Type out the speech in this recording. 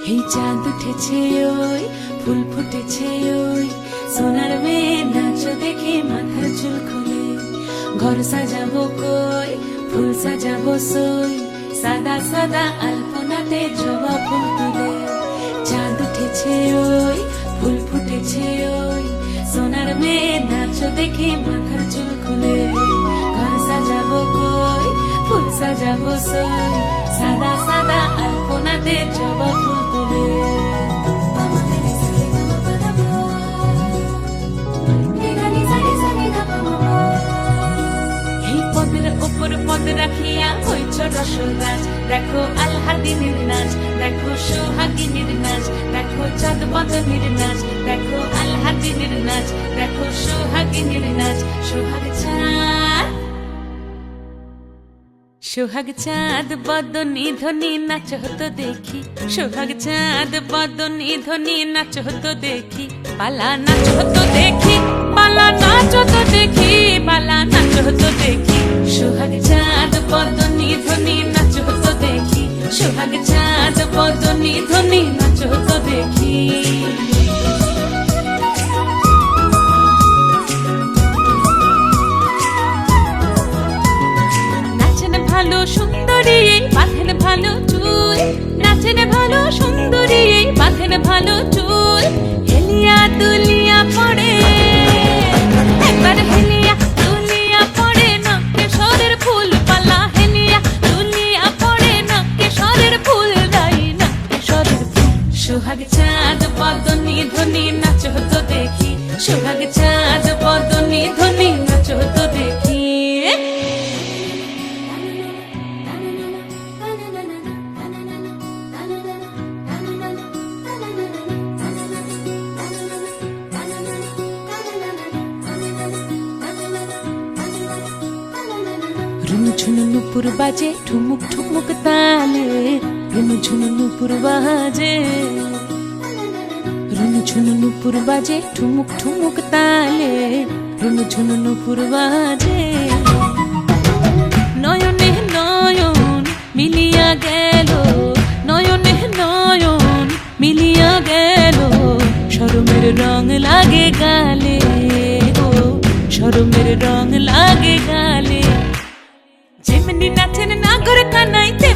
এই চাঁদ উঠেছে ওই ফুল ফুটেছে ওই সোনার মেয়ে নাচ দেখে মাথার চুল খুলে ঘর সাজাবো কই ফুল সাজাবো সই সাদা সাদা আলপনাতে জবা ফুল তুলে চাঁদ উঠেছে ওই ফুল ফুটেছে ওই সোনার মেয়ে নাচ দেখে মাথার চুল খুলে ঘর সাজাবো কই ফুল সাজাবো সই সাদা সাদা আলপনাতে জবা ফুল তুলে এই পদের ওপর পদ রাখিয়া হইছ রসরাজ দেখো আলহাদিনীর নাচ দেখো সোহাগিনীর নাচ দেখো চাঁদ বদনীর নাচ দেখো আলহাদিনীর নাচ দেখো সোহাগিনীর নাচ সোহাগ চাঁদ বদনী ধ্বনি নাচ হতো দেখি সোহাগ চাঁদ বদনী ধ্বনি নাচ হতো দেখি পালা নাচ হতো দেখি পালা নাচ হতো দেখি পালা নাচ হতো দেখি সোহাগ চাঁদ বদনী ধ্বনি নাচ হতো দেখি সোহাগ চাঁদ বদনী ধ্বনি নাচ হতো দেখি ভালো সুন্দরী বাঁধেন ভালো চুল নাচেন ভালো সুন্দরী বাঁধেন ভালো চুল হেলিয়া দুলিয়া পড়ে একবার হেলিয়া দুলিয়া পড়ে নকেশ্বরের ফুল পালা হেলিয়া দুলিয়া পড়ে নকেশ্বরের ফুল দাই নকেশ্বরের ফুল সোহাগ চাঁদ বদনী ধ্বনি নাচ হতো দেখি সোহাগ চাঁদ বদনী ধ্বনি নাচ হতো দেখি ঝুনু নুপুর বাজে ঠুমুক ঠুমুক তালে রুনু ঝুনু নুপুর বাজে রুনু ঝুনু নুপুর বাজে ঠুমুক ঠুমুক তালে রুনু ঝুনু নুপুর বাজে নয়নে নয়ন মিলিয়া গেল নয়নে নয়ন মিলিয়া গেল শরমের রং লাগে গালে ও শরমের রং লাগে গালে যেমনি নাচেন নাগর কানাইতে